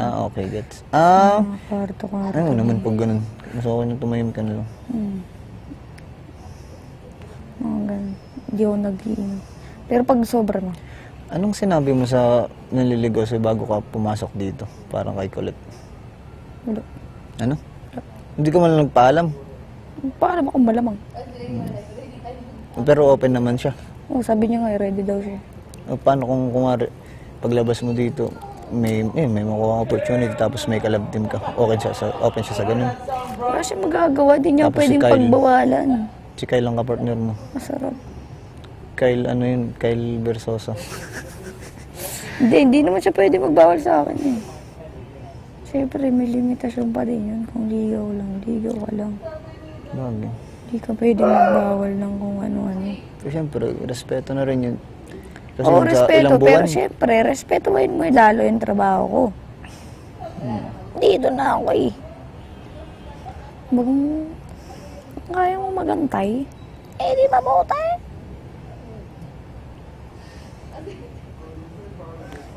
Okay, gets. Kwarto. Ayaw naman pag ganun. Mas okay na tumayim ka na lang. Mga ganun. Hindi ako nag-iinom. Pero pag sobra na. Anong sinabi mo sa naliligaw sa'yo bago ka pumasok dito? Parang kay Colette. Wala. Ano? Hindi ka man lang nagpaalam. Paano akong malamang? Pero open naman siya. Oo, sabi niya nga, ready daw siya. Paano kung kumari, paglabas mo dito, may makuha opportunity tapos may kalab team ka. Open siya sa ganun. Wala siya magagawa. Di niya Tapos si pwedeng Kyle. pagbawalan. Si Kyle ang kapartner mo. Masarap. Kyle, ano yun? Kyle Versosa. Hindi naman siya pwede magbawal sa akin eh. Siyempre, may limitasyon pa din yun. Kung ligaw ka lang. Bagay. Hindi ka pwede magbawal ng kung ano-ano. Pero siyempre, respeto na rin yun. Kasi Oo, sa respeto. ilang Pero buwan, siyempre, respetuhin mo lalo yung trabaho ko. Dito na ako eh. Kaya mo magantay? Eh, di mabutay.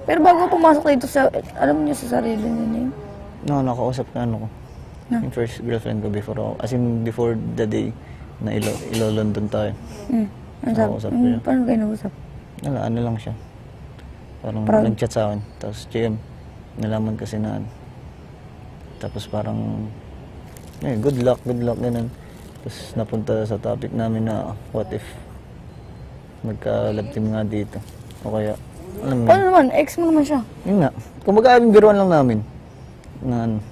Pero bago pumasok dito sa, alam niyo sa sarili niyo na yun. nakausap ka ano ko. Na? Yung first girlfriend ko before ako. As in, before the day na ilo-London tayo. Ano sabi? Nakausap ko yun. Paano kayo nausap? Ano lang siya. Parang Proud. nag-chat sa akin. Tapos, GM, nalaman kasi na ano. Tapos parang, good luck, ganun. Tapos napunta sa topic namin na, what if magka-love team nga dito. O kaya, alam mo, Paano naman? Ex mo naman siya. yun nga. Kumbaga, biruan lang namin. Na ano,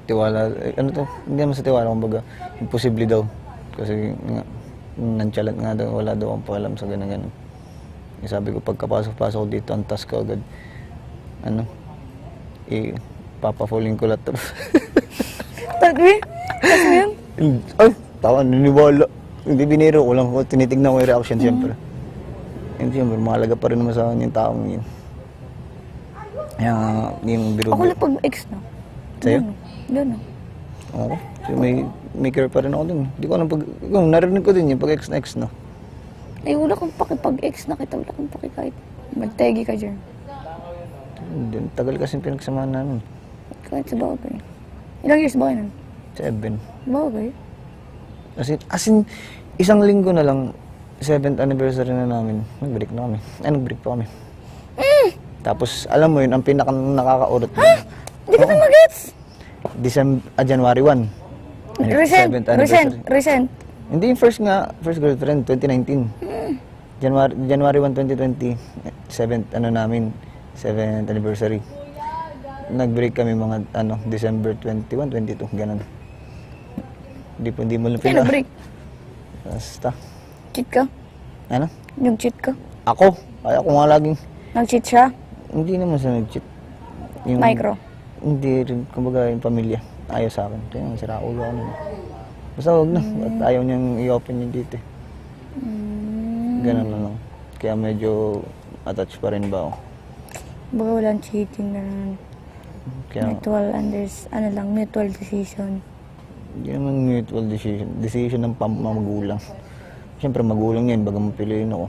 tiwala, ano to, hindi naman sa tiwala, kumbaga, imposible daw. Kasi nga, nonchalant nga daw, wala daw akong pakialam sa ganun. Sabi ko, pagkapasok-pasok ko dito, ang task ko agad, papafuling ko lahat. Tagwi? Ex mo yun? Ay, tawa, niniwala. Hindi biniro ko lang, tinitignan ko yung reaction, siyempre. And siyempre, mahalaga pa rin naman sa akin yung taong yun. Kaya yung biro. Ako lang pag ex na. Sa'yo? Gano'n. Oo. So, may care pa rin ako dun. Hindi ko alam narinig ko din yung pag ex na ex, no? Eh, wala kang pakipag-ex na kita. Wala kang kahit magtegi ka dyan. Hindi, tagal kasi pinagsamahan namin. Kahit sa bagay. Ilang years ba kayo nun? 7. Bagay. As in, isang linggo na lang, 7th anniversary na namin, nag-break na kami. Nag-break pa kami. Tapos, alam mo yun, ang pinaka-nakakaurot. Hindi ka na mag-gets! January 1. Recent. Hindi yung first girlfriend, 2019. January 1, 2020, 7th anniversary. Nag-break kami mga December 21, 22, ganun. Hindi mo lang Kaya nag-break? Basta. Cheat ka? Ano? Nag-cheat ka? Ako nga laging, Nag-cheat siya? hindi naman sa nag-cheat. Micro? Hindi rin, kumbaga yung pamilya, ayaw sa akin. Kaya sira ulo ako nun. Basta huwag na, at ayaw niyang i-open yun dito. Ganun na lang. Kaya medyo attached pa rin ba ako. Baga walang cheating na Kaya, mutual decision. hindi naman mutual decision ng magulang. Siyempre magulang niya, baga mapiliin ako.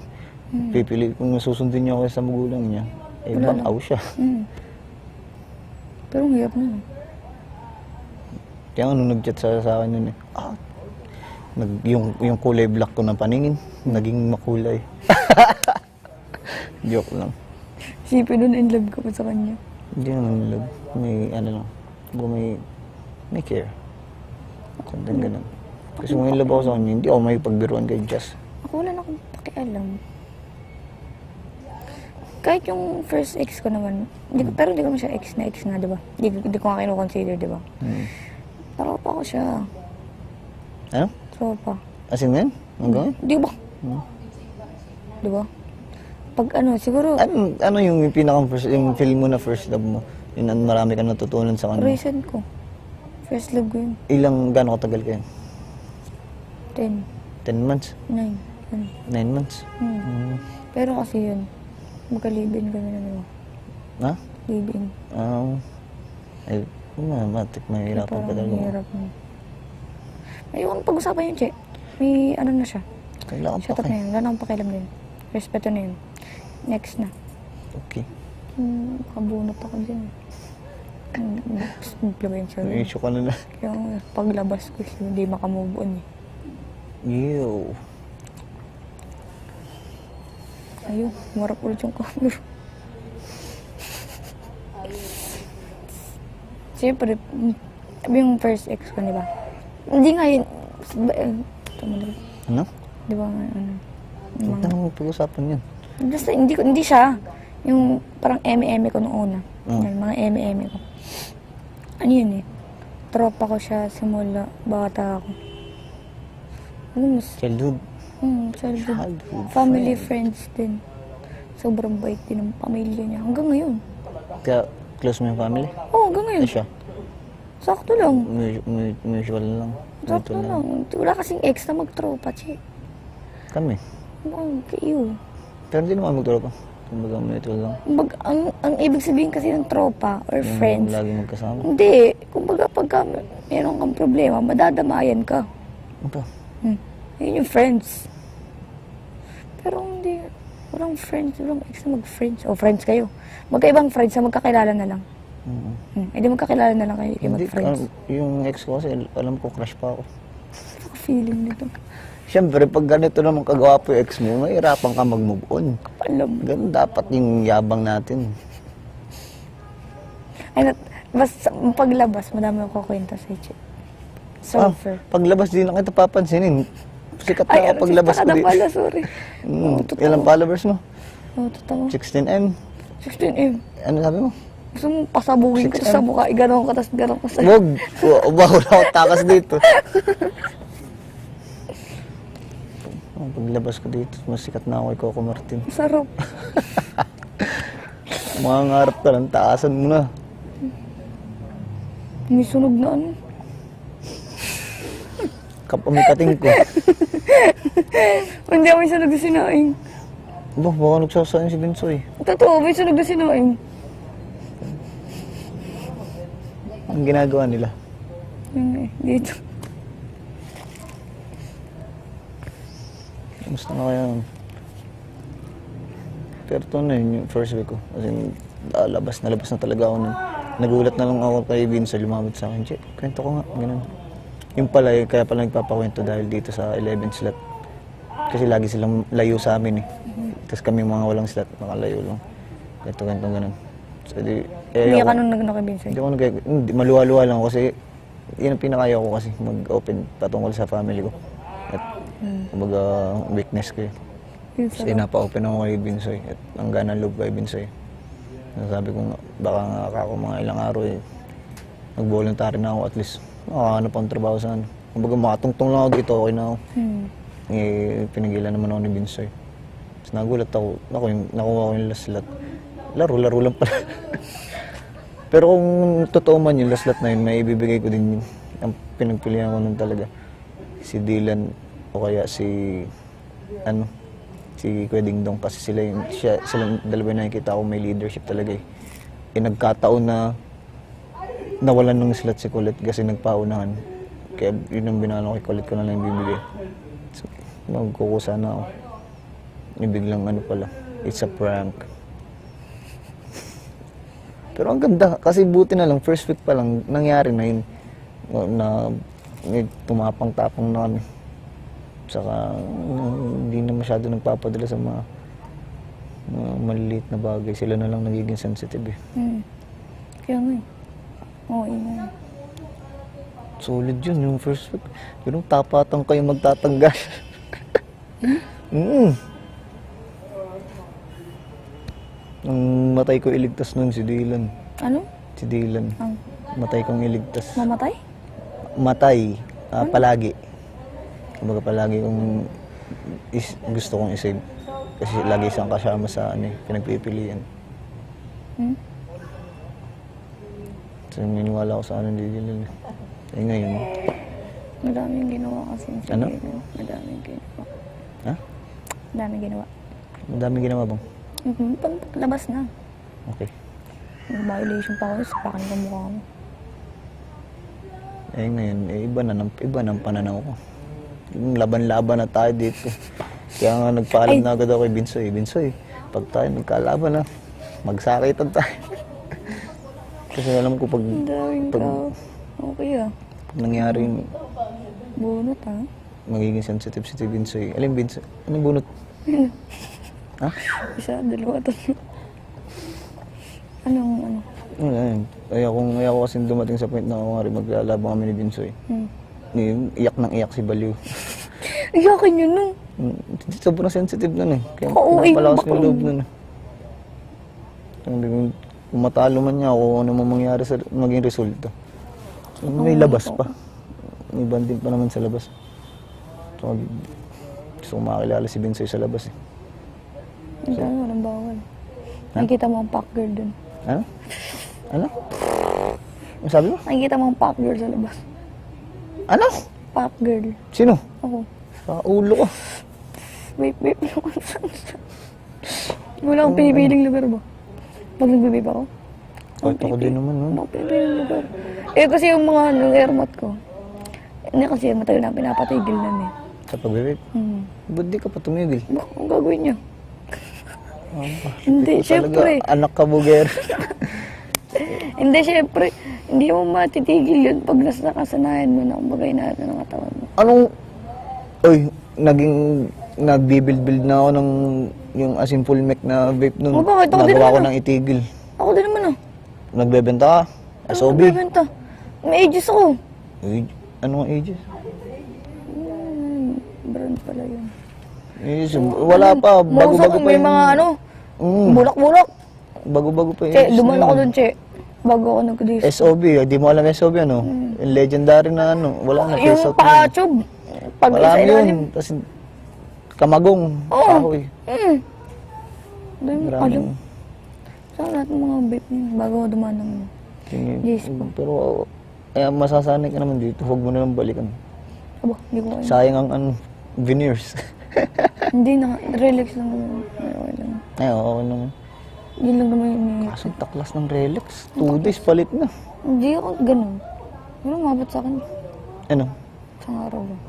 Pipili, kung susundin niya ako sa magulang niya, bakaw siya. Pero ang hirap na. Kaya nung nag-chat sa akin yun yung kulay black ko ng paningin, naging makulay. Joke lang. Sipin nun, in love ka pa sa kanya. Hindi naman love. May lang. May care. Something ganun. Kasi kung in love ako sa kanya, hindi ako may pagbiruan kay Jess. Ako wala na akong pakialam. Kahit yung first ex ko naman, pero hindi ko naman siya ex na, di ba? Hindi ko nga kinu-consider, di ba? Tropa ko siya. Ano? Tropa. As in yan? Hanggang? Di ba? Di ba? Pag siguro, Ano yung pinaka-first, yung feel mo na first love mo? Yun ang marami ka natutunan sa kanya. recent ko. First love ko yun. Gano'ng katagal ka yun? 10, 10 months? 9. 9 months? Pero kasi yun, magka-live-in kami na naman. Ha? Live-in. Ay, matik, mahirapan ka Parang talaga. mahirap na. Ayoko na pag-usapan yun, Che. May na siya. Kailangan Shut pa up na yun. Wala na akong pakialam din. Respeto na yun. Next na. Okay. Nakabunot ako din. Influencer. May issue ka na na. Kaya paglabas ko, hindi makamove on eh. Ew. Ayun, marap ulit yung camera. Siyempre, yung first ex ko, di ba? Hindi nga yun. Ano? Di ba nga, ano? Huwag na naman pag-usapan yan. Basta, hindi siya. Yung parang eme-eme ko noong una. Mm. Yan, mga eme-eme ko. Ano yun eh? Tropa ko siya simula bata ako. Ano mas? Childhood. Childhood. Family friends din. Sobrang bait din ng pamilya niya. Hanggang ngayon. Kaya close mo yung family? Oo, hanggang ngayon. Siya? Sakto lang. Mutual lang. Sakto Mutual lang. Wala kasing ex na magtropa, che. Kami. Oo, kayo. Pero hindi naman magturo pa. Kumbaga mutual lang. Ang ibig sabihin kasi ng tropa or Yung friends, lagi magkasama. hindi. Kumbaga pagka meron kang problema, madadamayan ka. Ano? Yun yung friends. Pero hindi. Walang friends. Walang ex na mag-friends. O, friends kayo. Magkaibang friends na magkakilala na lang. Hindi magkakilala na lang kayo. Kayo Hindi, mag-friends. yung ex ko kasi alam ko crush pa ako. Feeling nito. Siyempre, pag ganito naman kagawa po yung ex mo, mahirapan ka mag-move on. Alam. Ganun dapat yung yabang natin. Ay, basta paglabas, madami ako kwenta sa Che. Surfer. Paglabas din lang kita papansinin. Sikat na Ay, ako paglabas ko na di. pala, sorry. Totoo. Ilang followers mo? Oo, totoo. 16M? 16M. Ano sabi mo? Gusto mong pasabugin ko 6M. sa mukha, iganon ka, tas ganon ko sa'yo. Wag! Wala ako takas dito. Paglabas ko dito, mas sikat na ako kay Coco Martin. Sarap. Mga ngarap ka lang, taasan mo na. May sunog na ano. Kapamikating ko. Hindi ako may sunog na sinaing. Baka nagsasayin si Binsoy. Totoo, may sunog na sinaing. Ang ginagawa nila. Yun eh, dito. Gusto na kaya. Pero ito na yun, yung first week ko. Kasi labas na talaga ako nun. Nagulat na lang ako kay Vince, lumabot sa akin. Che, kwento ko nga, ganun. Yung pala, kaya pala nagpapakwento dahil dito sa 11 slot. Kasi lagi silang layo sa amin eh. Tapos kami mga walang slot, nakalayo lang. Ganito, ganun. So, Hindi ka nung nagkabinsa. Hindi ako maluwa-luwa lang ako kasi yun ang pinakaya ko kasi mag-open patungkol sa family ko. At kumbaga weakness ko eh. Kasi napa-open ako kay Binsoy at ang gana loob kay Binsoy. Sabi ko nga, baka nga ako mga ilang araw eh, nag-voluntary na ako at least makahanap akong trabaho sa ano. Kumbaga makatungtong lang ako dito, okay na ako. Eh, pinigilan naman ako ni Binsoy. Tapos nagulat ako, nakuha ko yung last slot. Laro lang pala. Pero kung totoo man yung last slot na yun, may ibibigay ko din yun. Ang pinagpilihan ko nun talaga. Si Dylan o kaya si Kuya Dingdong kasi sila dalawa na nakikita ko may leadership talaga eh. Nagkataon na nawalan ng slot si Colette kasi nagpaunahan. Kaya yun ang binalo kay Colette ko na lang bibigay. So, magkukusa na ako. Biglang pala, it's a prank. Pero ang ganda, kasi buti na lang, first week pa lang, nangyari na yun. Na may tumapang-tapang na kami. Saka hindi na masyado nagpapadala sa mga maliliit na bagay. Sila na lang nagiging sensitive eh. Kaya nga eh. Oo, yun. Solid yun, yung first week. Pero tapatang kayo magtatanggal. Ang matay ko iligtas nun si Dylan. Ano? Si Dylan. Matay kong iligtas. Mamatay? Matay. Palagi. Kumbaga palagi kong gusto kong isave. Kasi lagi siyang kasama sa pinagpipilian. So niniwala ko sa ni Dylan. Eh ngayon. Madaming ginawa kasi. Ano? Madaming ginawa. Ha? Madaming ginawa. Madaming ginawa bang? Paglabas na. Okay. Violation pa ako, sapakan ko mukha mo. Eh ngayon, iba ng pananaw ko. Yung laban-laban na tayo dito. Kaya nga nagpaalam na agad ako kay Binsoy. Binsoy, pag tayo nagkalaban na, magsakitan tayo. Kasi alam ko pag, Ang daming pag tao. Okay ah. nangyari yung Bunot ah. magiging sensitive si Binsoy. Alin Binsoy? Anong bunot? Ha? Isa, dalawa, tatlo. Anong ano? Wala yun. Ayaw ko kasi dumating sa point na ako nga rin maglalabang kami ni Binsoy. Iyak ng iyak si Baliw. Iyakin yun nun. Sobrang sensitive nun eh. Kaya Oo, pinapalakas ko bakla. yung loob nun eh. Sabi ko, kung matalo man niya ako, ano man mangyari sa maging resulta. May labas pa. May banding pa naman sa labas. So, gusto ko makakilala si Binsoy sa labas eh. Ang dami, walang bawal. Nakikita mo ang pack girl dun. Ano? Ano? Ano sabi mo? Nakikita mo ang pack girl sa labas. Ano? Pack girl. Sino? Ako. Sa ulo ko. Vape lang ako. Wala akong pinipiling lugar ba? Pag nagbe-vape ako? Kahit ako din naman nun. Wala akong pinipiling lugar. Eh kasi yung mga airmat ko. Hindi kasi matagal na pinapatigil nun eh. Sa pag-vape. Ba't di ka pa tumigil? Baka ang gagawin niya? Hindi, Ikaw syempre. talaga, anak ka buger. Hindi, syempre. Hindi mo matitigil yun pag nasa nakasanayan mo na kumbagay na ng katawan mo. Anong... Oy, nagbibuild na ako ng yung asin full mech na vape nun. Oh, bakit? Ako din Nagawa ko naman, ng itigil. Ako din naman ah. Nagbebenta ka? SOB? Nagbebenta. May ages ako. Anong ages? Brand pala yun. Ages, wala pa. Bago-bago pa may yung... mga ano, bulak-bulak. Bago-bago pa yung Che, ages duman na ako yun. dun, Che. Bago ako nag-disco. SOB, di mo alam SOB ano? Yung legendary na ano. Wala na. Yung face out na yun. pa-tube. Pag Wala sa na ilalim. yun. Kasi kamagong. Oo. Kahoy. Dahil mo Maraming... alam. Saan lahat ng mga vape niya, bago ako dumaan ng disco. Pero masasanay ka naman dito. Huwag mo na lang balikan. Aba, hindi ko kaya. Sayang ang ano, veneers. Hindi na, relax lang naman. Okay lang. Ay, oo naman. Yun lang naman yung Kaso taklas ng Relax. 2 days palit na. Hindi ako ganun. Ano umabot sa akin? Ano? Isang araw lang.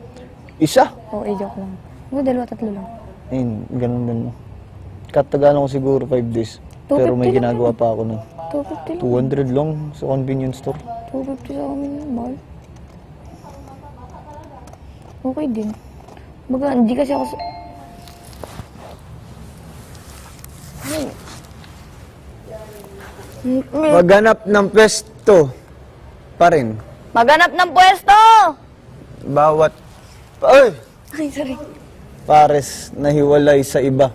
Isa? Oo, joke lang. Ako, dalawa, tatlo lang. Ayun, ganun din mo. Katagalan ko siguro 5 days. Pero 250 may lang ginagawa pa ako nun. 250 lang. 200 lang sa convenience store. 250 sa amin yun, mahal. Okay din. Baga, hindi kasi ako... Maghanap ng pwesto pa rin. Maghanap ng pwesto! Bawat... Ay! Ay, sorry. Pares na hiwalay sa iba.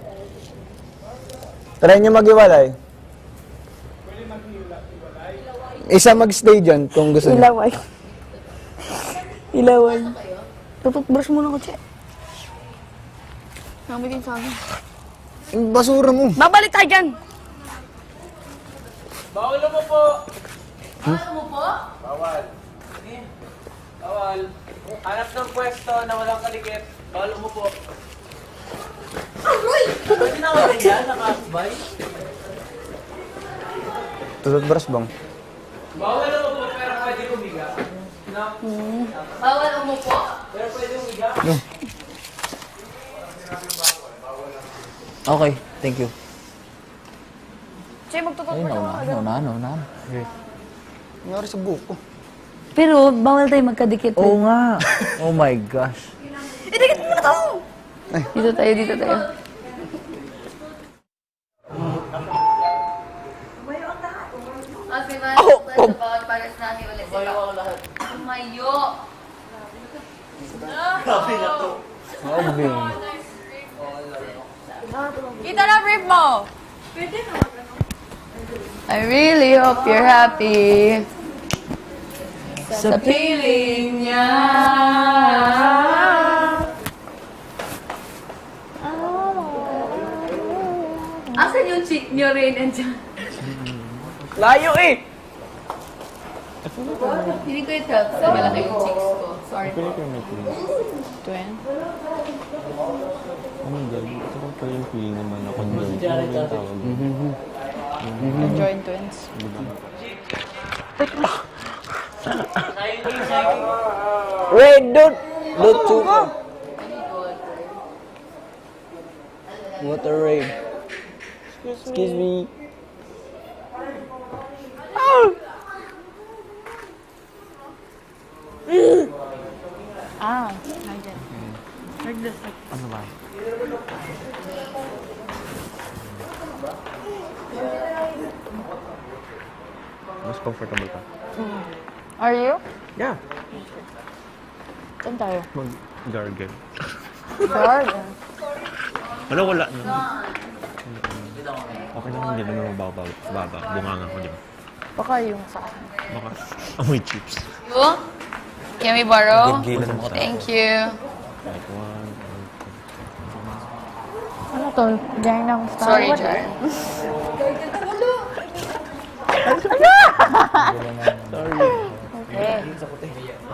Try nyo maghiwalay. Isa magstay dyan kung gusto nyo. Ilaway. Ilaway. Tututbrush muna ko, Che. Nakabitin sa akin. Yung basura mo. Babalik tayo dyan! Bawal mo po! Bawal mo po? Bawal. Bawal. Hanap ng pwesto na walang kalikit. Bawal mo po. Aroy! Pwede na ako ganyan, nakakabay. Tututbrush bang? Bawal mo po, pero pwede umiga. No? Bawal mo po? Pero pwede umiga. Okay, thank you. Che, magtututbrush ako. Naunahan. Nangyari sa buko. Pero, bawal tayo magkadikit. Oo nga. Oh my gosh. Idikit mo na to! Dito tayo, dito tayo. Tumayo! Oh, bing. Kita na brief mo! I really hope you're happy sa piling niya. Asan yung cheek niyo rin? Andiyan. Layo eh! Hindi ko ito. So, malaki yung cheeks ko. Sorry po. Twin? Ito ko pa yung feeling naman ako doon. Joint twins. Red, don't suka. What a raid. Excuse me. Mas comfortable ka. Are you? Yeah. Saan tayo? Mag-gargle. Garden. Wala na. Okay lang, hindi naman mababa. Bunganga ko, di ba? Baka yung sa akin. Baka amoy chips. You? Can we borrow? Gigilan mo ka. Thank you. Like one, Ano to? Diyan ng Star Sorry, Wars. Jar.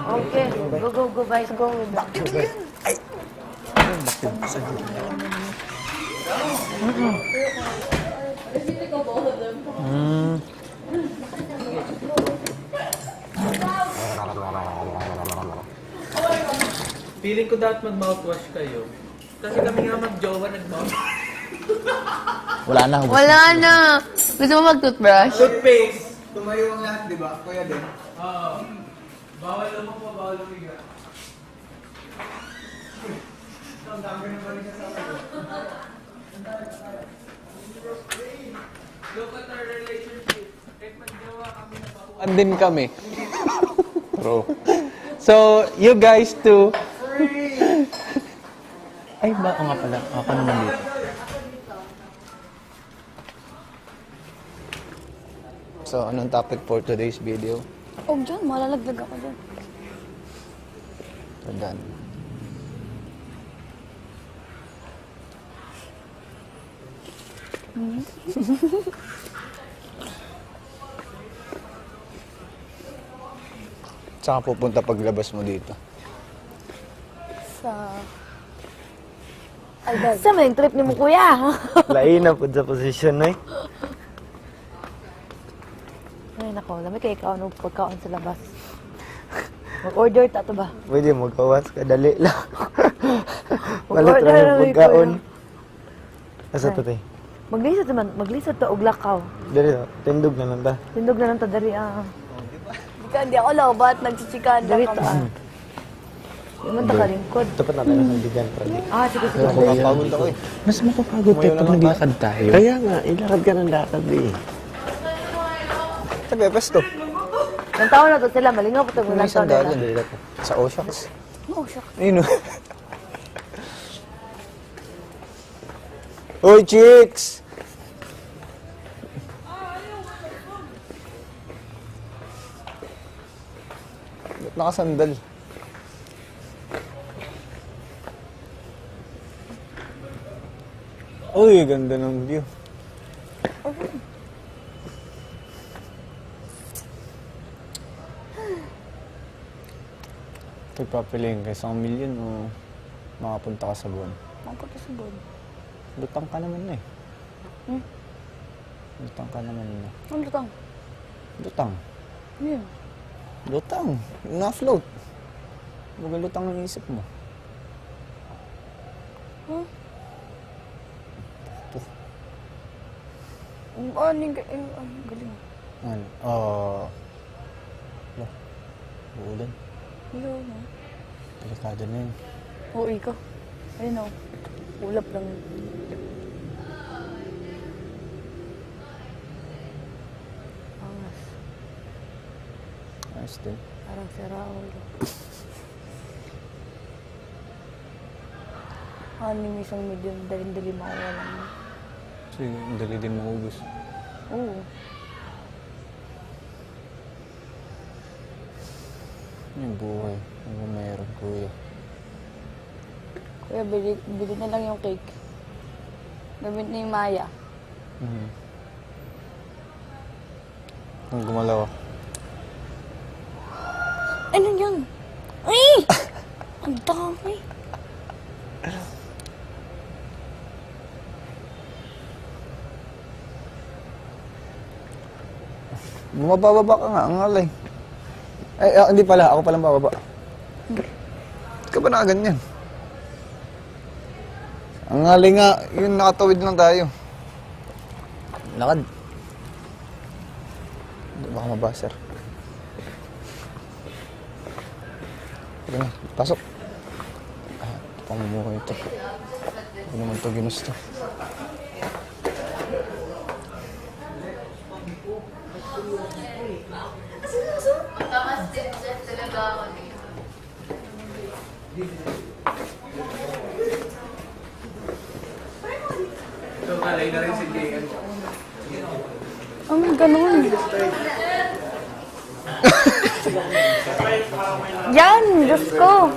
Okay. Okay. Go, guys. Go with that. Feeling ko dapat mag-mouthwash kayo. Kasi kami nga mag-jowa nag-mouthwash. Wala na. Wala na. Gusto mo mag-toothbrush? Toothpaste! Tumayo ang lahat, di ba? Kuya din. Oo. Bawal lumako, bawal lumiga. Ang dami na balik sa akin. Look at our relationship. Kahit mag-jowa kami na pa. Andin kami. Bro. So, you guys too. Ay, ba? O nga pala. Ako naman dito. So, anong topic for today's video? Oh, dyan. Malalaglag ako dyan. So, done. Saan ka pupunta paglabas mo dito? Sa... Ay, sa main trip ni mo, kuya. Lain na po sa position na eh. Ay, nako. Lamig kayo ikaw ng pagkaon sa labas. Mag-order ta to ba? Pwede magkawas ka, dali lang. Mag-order na may pagkaon. kuya. Asa to tayo? Maglisod to og lakaw. Dali lang, tindog na lang ta. Tindog na lang ta dari Hindi ako lobat, nagchichikan dari ta. Naman ta kalingkod. Tapat natin ang sandigan, Pradi. Sige. Mapapagod ako eh. mas mapapagod tayo pag naglakad tayo. Kaya nga, ilakad ka ng lakad eh. Sa Pepes to. Nang taon na to sila, malingaw po ito. May isang daan yan, dali lang. Sa Oshax. Oh, shucks. Ayun o. Hoy, chicks! Ba't nakasandal? Uy, ganda ng view. Pagpapiliin ka isang milyon o makapunta ka sa buwan? Mapunta sa buwan. Lutang ka naman na eh. Lutang ka naman na. Ano lutang? Lutang. Yun. Lutang. Yung na-float. Huwag lutang ang isip mo. Galing. Ano? Wala. Uulan. Hello, no? Delikado na yun. Oo, ikaw. Ayun, no? Ulap lang. Angas. Ayos din. Parang si Raul. Yung isang medium, dali-dali makawalan mo. Kasi ang dali din maubos. Oo. Yung buhay. Ano ba meron, kuya? Kuya, bili na lang yung cake. Gamit ni Maya. Ang gumalaw. Ano yan? Ay! Ang dami. Bumababa ka nga, ang alay. Ay, hindi pala. Ako palang bababa. Ka ba nakaganyan? Ang alay nga, yun nakatawid lang tayo. Lakad. Baka mabaser. Sige na, pasok. Pamumuhay ito. Hindi naman ito ginusto. Magkama-step-step talaga ako dito. So, malay na rin si Jayan. Ganun. Yan, Diyos ko.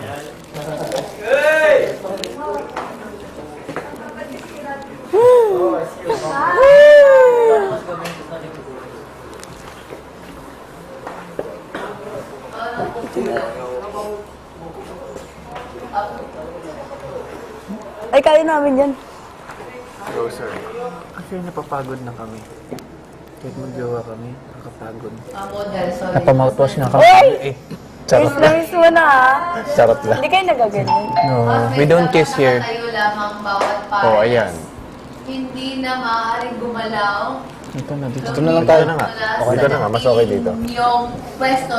Ay, kaya namin yan. Go, sir. Kasi napapagod na kami. Kahit magjowa kami, nakapagod. Model, sorry. Napamouthwash na ka. Uy! Eh, charot Miss na miss mo na ha. Charot lang. Hindi kayo nagaganyan. No, we don't kiss here. Tayo lamang bawat pares. Oh, ayan. Hindi na maaaring gumalaw. Ito na, dito. Dito na lang tayo na nga. Okay, dito na nga. Mas okay dito. Yung pwesto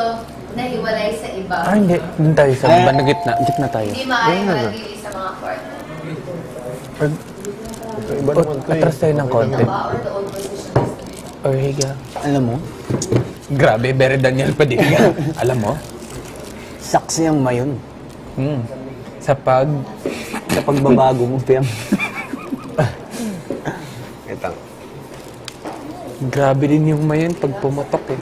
na hiwalay sa iba. Ah, hindi. Doon tayo sa banda gitna. Gitna tayo. Hindi maaaring malagili sa mga kwarto. Iba naman ito atras tayo ng konti. Ba, or the old position. Or higa. Alam mo, Grabe, very Daniel Padilla. Alam mo? saksi ang mayon. Sa Sa pagbabago mo, Piam. Ito. Grabe din yung mayon pag pumotok eh.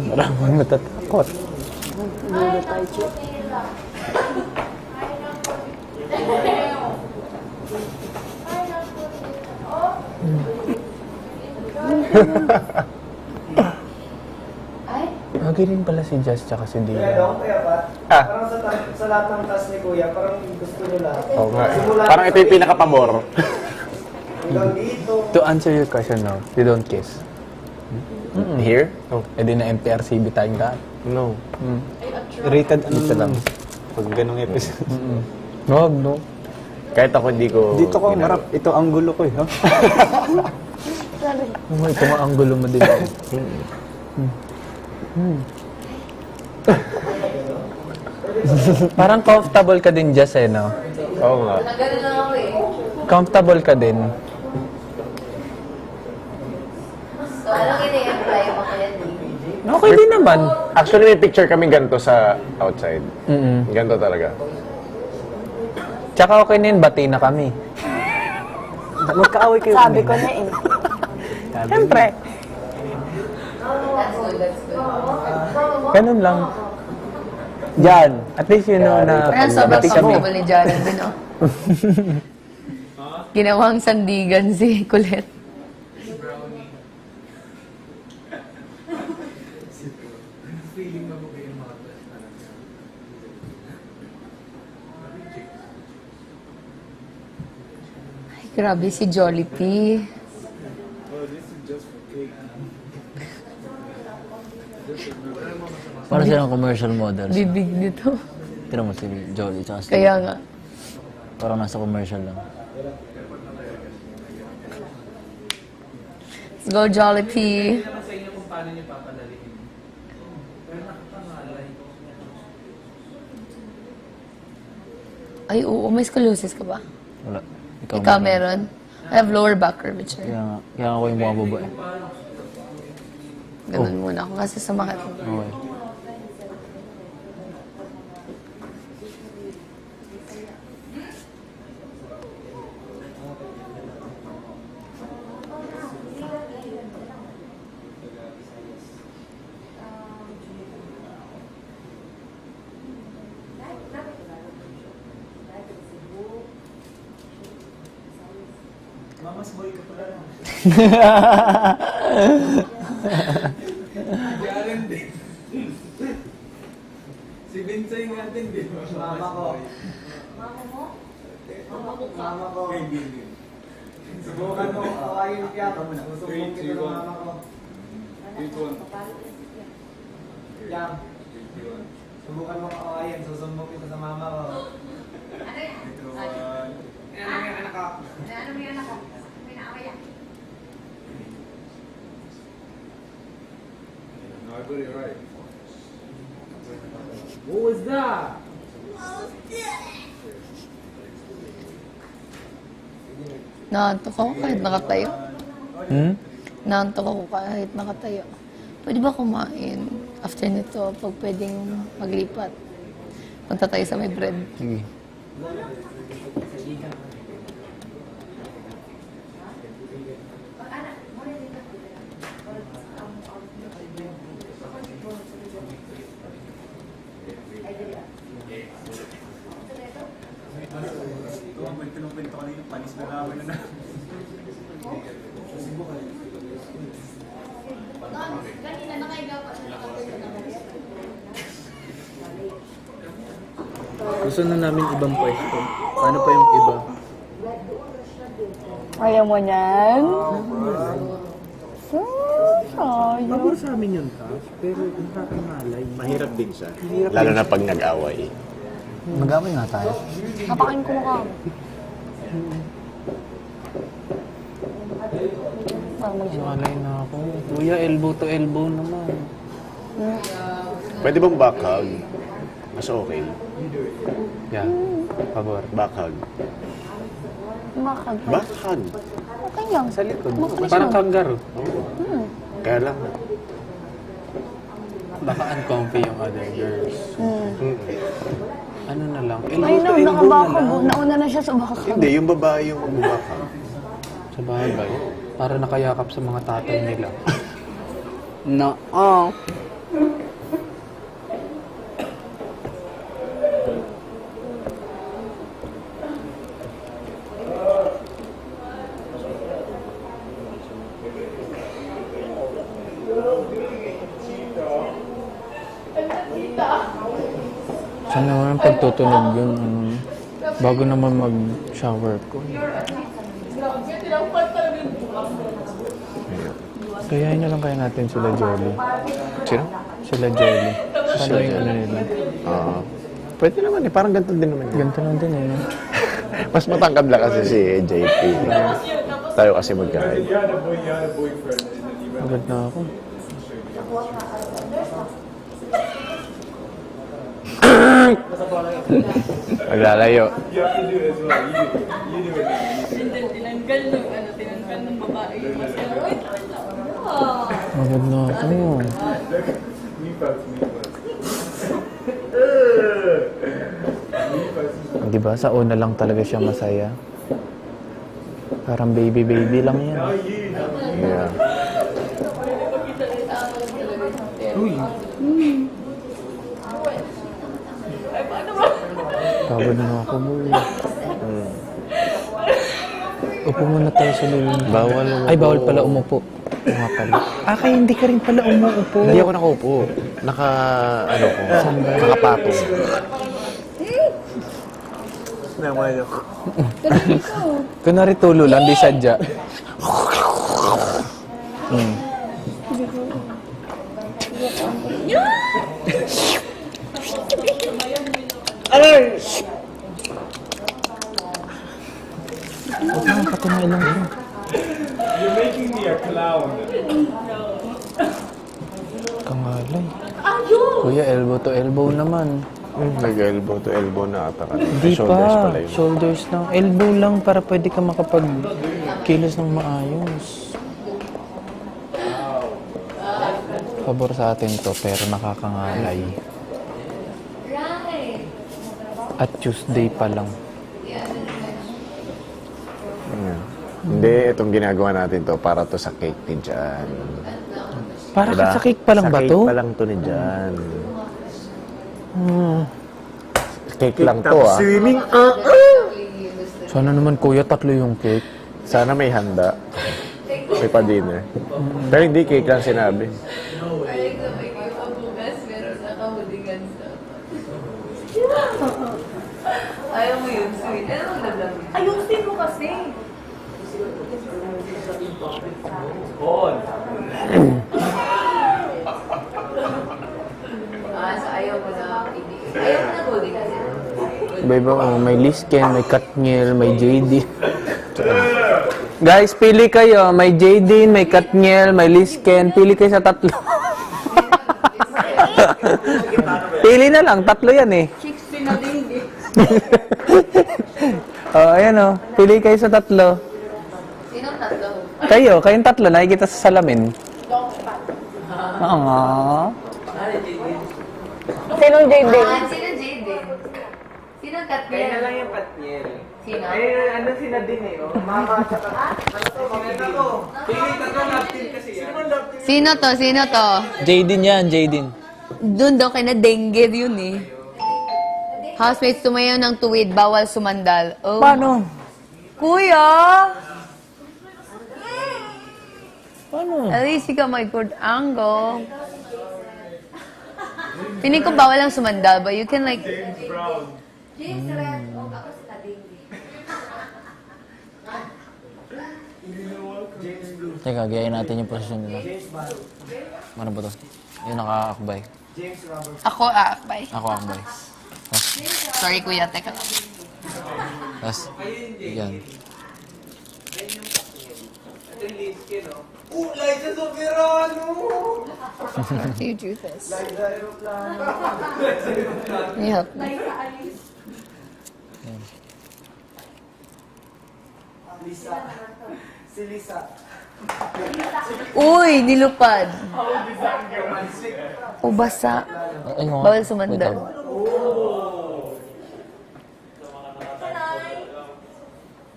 Maraming matatakot. Ay, Ganyan pala si Jazz tsaka si Dina. Ano, Kuya Pat? Ah. Parang sa lahat ng task ni Kuya, parang gusto nyo lahat. Oo nga. Simula Parang ito yung pinakapabor. hanggang dito. To answer your question now, you don't kiss. Here? Oh. Eh di na MPRCB tayong lahat. No. Rated ano Dito lang. Pag ganong episode. No, no. Kahit ako hindi ko... Dito ko, marap. Ito ang gulo ko eh. Ha? Oh, ito nga ang gulo mo din. Parang comfortable ka din, Jess, eh, no? Oo nga. nagano lang ako eh. Comfortable ka din. So, anong ini-apply mo kaya din? Okay din naman. Actually, may picture kami ganito sa outside. Mm-mm. Ganito talaga. Tsaka okay na yun, bati na kami. Magkaaway kayo. Sabi ko na eh. Siyempre. That's good, that's good. Ganun lang. Yan. At least you know na Parang sobrang bati kami. comfortable ni Jaren din, oh. Ginawang sandigan si Colette. Ay, grabe si Jollibee. Parang silang commercial models. Bibig nito. Tira mo si Jolly tsaka si... Kaya nga. Parang nasa commercial lang. Let's go, Jollibee. Naman sa inyo kung paano nyo papadalihin. Pero nakapangalay. Ay, oo. May scoliosis ka ba? Wala. Ikaw meron? I have lower back curvature. Kaya nga ako yung mga babae. Ganun muna ako kasi sumakit. Okay. Mamas boy ka pala. Jaren din. Si Vincent natin, di ba? Mama ko. Mama ko. Subukan mo kawain piyak. Susubong kita ng mama ko. Piyak. Subukan mo kawain. Susumbong kita sa mama ko. Who was that? Naantok ako kahit nakatayo. Naantok ako kahit nakatayo. Pwede ba kumain after nito pag pwedeng maglipat? Punta tayo sa may bread. Sige. Ito ang kwento kanina, panis na namin na. Gusto na namin ibang pwesto. Ano pa yung iba? Ayaw mo niyan? Sayang. Pabor sa amin yun, Taf. Pero nakakangalay. Mahirap din siya. Lalo na pag nag-away. Mag-away nga tayo. Napakain ko mukha mo. Malay na ako. Kuya, elbow to elbow naman. Pwede bang backhug? Mas okay. Yeah. Pabor. Backhug. Makag. Backhug. Okay lang. Sa likod. Mabilis Parang lang. kangaroo. Kaya lang. Baka uncomfy yung other girls. Ano na lang? Ay, Elbow to elbow na nakabakag. lang. Nauna na siya sa bakag. Hindi, yung babae yung magbabackhug. Sa bagay. Para nakayakap sa mga tatay nila. No. Sana naman pagtutunog yun. Bago naman mag-shower ko. Kaya na lang kaya natin sila Jolly. Sino? Sila Jolly. Paano yung ano nila? Pwede naman eh. Parang ganito din naman. Ganito lang din eh. No? Mas matangkad lang kasi si JP. Tayo kasi magkain. Agad na ako. Maglalayo. Agad na ako. Di ba? Sa una lang talaga siya masaya. Parang baby lang yan. Yeah. Pagod na ako, boy. Upo muna tayo sa lulong. Bawal Ay, bawal pala umupo. Nga pala. Kaya hindi ka rin pala umuupo. Hindi ako nakaupo. Nakapatong. Kunwari tulo lang, di sadya. Katunay lang yun. You're making me a clown. Kangalay. Kuya, elbow to elbow naman. Nag-elbow to elbow na ata ka. Hindi Shoulders pa. pala yun. Shoulders lang. Elbow lang para pwede ka makapag-kilos ng maayos. Pabor sa atin to, pero nakakangalay. At Tuesday pa lang. Hindi, itong ginagawa natin to para to sa cake ni Jan. Para ka sa cake pa lang ba to? Sa cake pa lang to ni Jan. Cake lang to Swimming. Sana naman kuya, 3 yung cake. Sana may handa. May pa-dinner. Pero hindi, cake lang sinabi. Ayaw mo yun, sweet. Ano ang lalang? Ayusin mo kasi. So ayaw mo na ibigay. Ayaw mo na golden kasi. Iba-iba, may Lisken, may Katniel, may JD. Guys, pili kayo. May JD, may Katniel, may Lisken. Pili kayo sa 3. Pili na lang. 3 yan eh. Chicks na din eh. Ayan o. Pili kayo sa 3. Sinong tatlo? Kayong tatlo, nakikita sa salamin. Oo nga. Sinong Jaden? Sino Jaden? Sino Katniel? Kaya na lang yung Katniel. Sino? Ano si Nadine eh, oh. Mama at saka... Ano to? Sige, tatlo love team kasi yan. Sino to? Sino to? Jaden yan, Jaden. Doon daw kay na dengue yun eh. Housemates tumayo ng tuwid, bawal sumandal. Oh. Paano? Kuya! Paano? At least you got my good angle. Piling ko bawal lang sumandal, but you can like... Teka, gayahin natin yung posisyon nila. Ano ba to? Yung nakaakbay. Ako, bye. Ako akbay. Sorry kuya, teka lang. Tapos, yan. Ito yung Linsky, no? Oh, Liza Soberano! Do you do this? Can you help me? Lisa. Si Lisa. Uy, nilupad. O basa. Ay, nga. Bawal Wait sumandal. lang.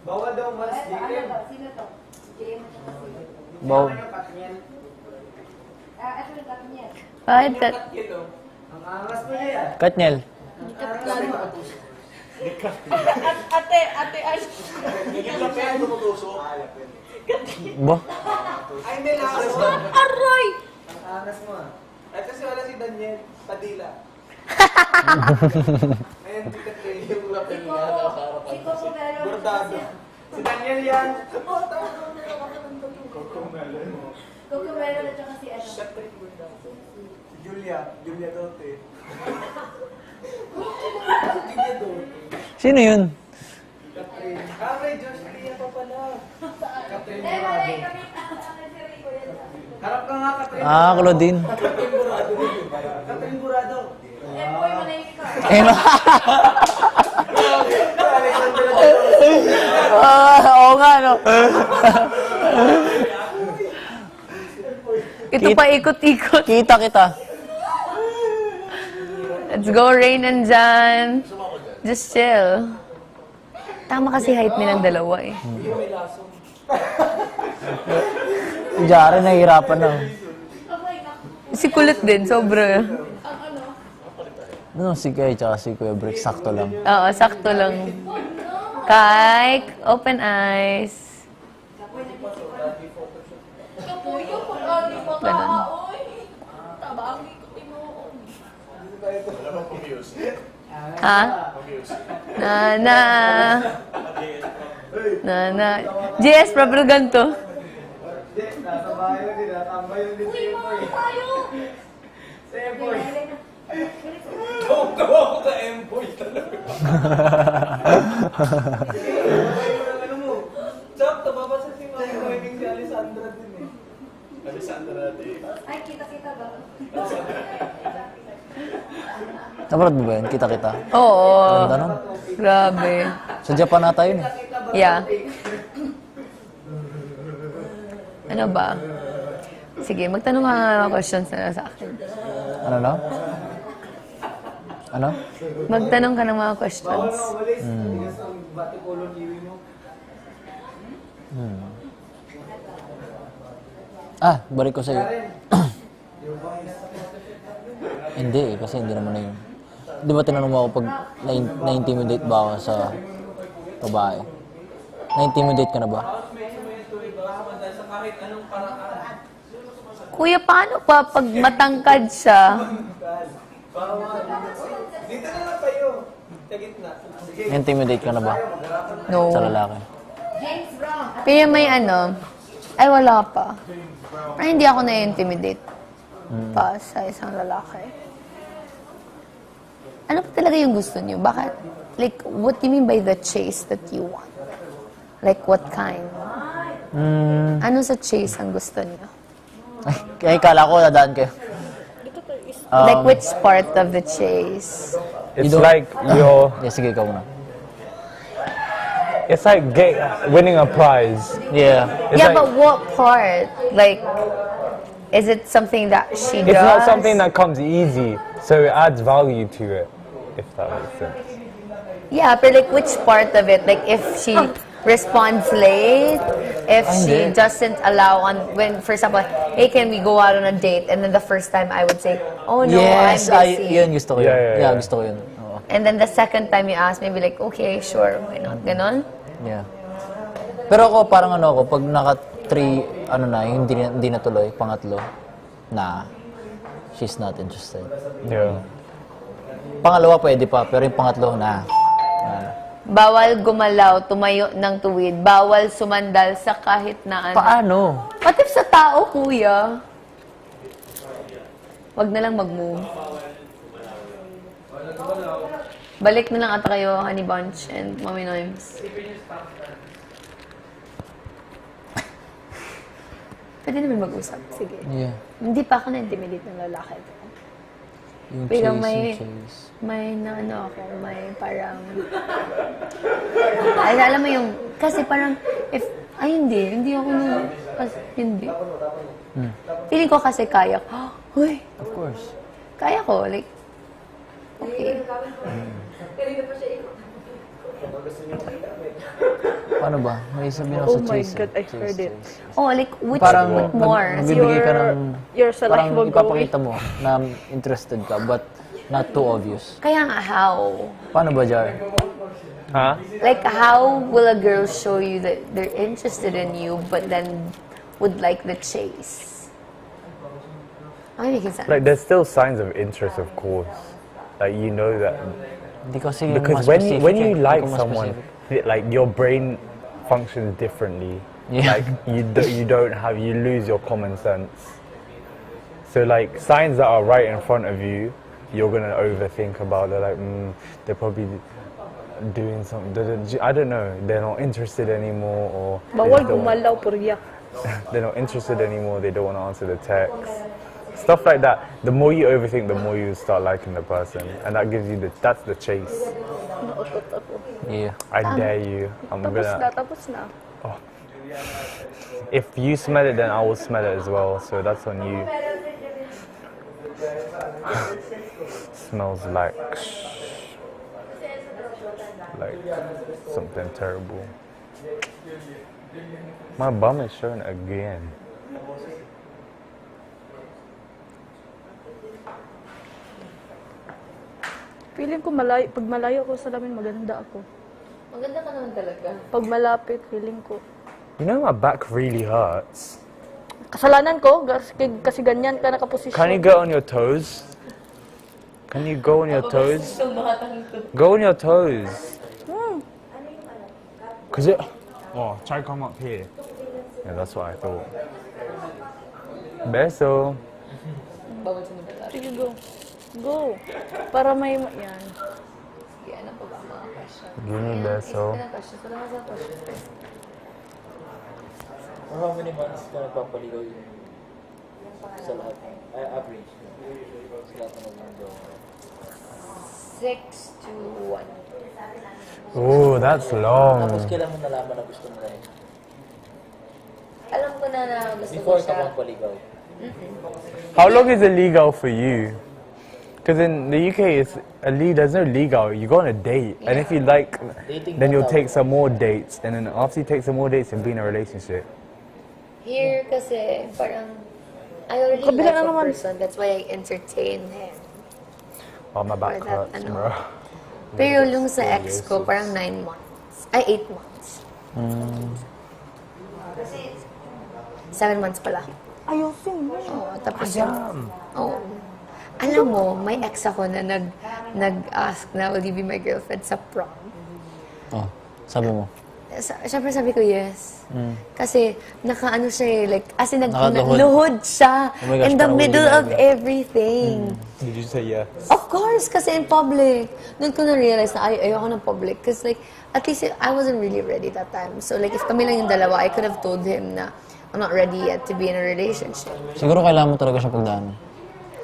Bawal daw mas Jaden. Bow. Bakit ka? Ang angas mo niya yan. Katniel. Bo? Ay, may lakas. Ang angas mo ah. At kasi wala si Daniel Padilla. Ayun, si Katniel yung lapel niya. Nasa harapan ko. Bordado. Si Daniel yan. Si Julia. Julia Dote. Sino yun? Ah, may Josh Lia pa pala. Catherine Burado. Harap ka nga, Katrin. Ah, Claudine. Catherine Burado. Eh, no? Oo nga, no? Ito pa ikot-ikot. Kita kita. Let's go, Rain and Jan. Just chill. Tama kasi height nilang dalawa eh. Jari, nahihirapan na. Si kulit din, sobra. Ano, si Kay tsaka si Kuya Brick, sakto lang. Oo, sakto lang. Kike, open eyes. Ganun. Ha? Nana. Nana. JS, probably ganito. Nasa bayo din. Natambay yung din si Empoy. Si Empoy. Tawa ko ka Emboy talaga. Ano mo? Chop, tababasa si Mami Koening si Alessandra din eh. Alessandra din. Ay, kita-kita ba? Naparad mo ba yun? Kita-kita. Oo. Ganda nun. Grabe. Sa Japan nata yun eh. Yeah. Ano ba? Sige, magtanong ka nga mga questions na sa akin. Ano na? Ano? Magtanong ka ng mga questions. Walis. Tigas ang bati kulong iwi mo. Ah, balik ko sa'yo. Hindi eh, kasi hindi naman na yun. Di ba tinanong mo ako pag na-intimidate ba ako sa babae? Na-intimidate ka na ba? Kuya, paano pa pag matangkad siya? Dito na lang kayo. Sa gitna. Na-intimidate ka na ba? No. Sa lalaki? Pero may ano, ay wala pa. Ay, hindi ako na-intimidate pa sa isang lalaki. Ano pa talaga yung gusto niyo? Bakit? Like, what do you mean by the chase that you want? Like, what kind? Ano sa chase ang gusto niyo? Ay, kala ko dadaan kayo. Like, which part of the chase? It's like you... Yeah, sige, ikaw na. It's like winning a prize. Yeah. It's Yeah, like, but what part? Like, is it something that she does? it's not something that comes easy, so it adds value to it, if that makes sense. Yeah, but like which part of it? Like if she responds late, if she doesn't allow when, for example, hey, can we go out on a date? And then the first time I would say, oh no, Yes, I'm busy. yun gusto ko yun. Yeah. Gusto ko yun. Oo. And then the second time you ask, maybe like, okay, sure, why not? Ganon? Yeah. Pero ako, parang pag naka-3, yung hindi natuloy, pangatlo, she's not interested. Yeah. Pangalawa, pwede pa, pero yung pangatlo, Bawal gumalaw, tumayo ng tuwid. Bawal sumandal sa kahit na ano. Paano? Pati sa tao, kuya. Wag na lang mag-move. Balik na lang ata kayo, Honey Bunch and Mommy Noims. Pwede naman mag-usap. Sige. Yeah. Hindi pa ako na-intimidate ng lalaki. Yung Pero chase. may ako, may parang... Ay, alam mo yung... Kasi parang, hindi ako hindi. Feeling ko kasi kaya ko. Uy! Of course. Kaya ko, like, okay. Paano ba? May sabihin ako sa chase. Oh my God, I heard it. Oh, like, what more? Magbibigay ka ng... Your saliva Parang going. ipapakita mo na interested ka, but not too obvious. Kaya nga, how? Paano ba, Jar? Huh? Like, how will a girl show you that they're interested in you, but then would like the chase? Am I making sense? Like, there's still signs of interest, of course. Like, you know that. Hindi kasi Because mas when specific you eh. like Hindi ko mas someone, specific. like, your brain functions differently. Yeah. Like, you lose your common sense. So, like, signs that are right in front of you, you're going to overthink about. They're like, they're probably doing something. I don't know. They're not interested anymore, or they Bawal just don't want- gumalaw, purya. they're not interested anymore. They don't want to answer the text. Stuff like that. The more you overthink, the more you start liking the person, and that gives you that's the chase. Nautot ako. Yeah. I dare you. I'm gonna. Tapos na. If you smell it, then I will smell it as well. So that's on you. Smells like something terrible. My bum is showing again. Feeling ko pag malayo ako sa lamin, maganda ako. Maganda ka naman talaga. Pag malapit, feeling ko. You know my back really hurts. Kasalanan ko, kasi ganyan ka nakaposisyon. Can you go on your toes? Can you go on your toes? Go on your toes. Cause it. Oh, try come up here. Yeah, that's what I thought. Beso. Sige, go. Go. Para may... Yan. Yan ang pa mga question. Give me beso. Questions. Wala ka sa questions. How many months ka nagpapaligaw sa lahat? Average. Sa lahat ng mundo. 6 to 1. Oh, that's long. Tapos kailan mo nalaman na gusto mo na yun? Alam ko na gusto ko Before ka siya. magpaligaw. How long is illegal for you? Because in the UK, there's no legal. You go on a date, and if you like, then you'll take some more dates, and then after you take some more dates, you'll be in a relationship. Here kasi parang I already Kabila like na a naman. person. That's why I entertain him. Oh, my back Or that, hurts, ano. bro. Pero yung sa ex ko, parang 9 months. Ay, 8 months. 7 months pala. Ayusin mo. Oo, tapos Oo. Alam mo, may ex ako na nag-ask na, will you be my girlfriend sa prom? Oh, sabi mo. Siyempre sabi ko, yes. Kasi, naka-ano siya eh, like, as in, Nakaluhod. luhod siya Oh my gosh, in the parang middle Willy of Wonka. everything. Did you say yes? Of course, kasi in public. Doon ko na-realize na ayoko ng public. Because like, at least I wasn't really ready that time. So like, if kami lang yung dalawa, I could have told him na I'm not ready yet to be in a relationship. Siguro kailangan mo talaga siya pagdaan.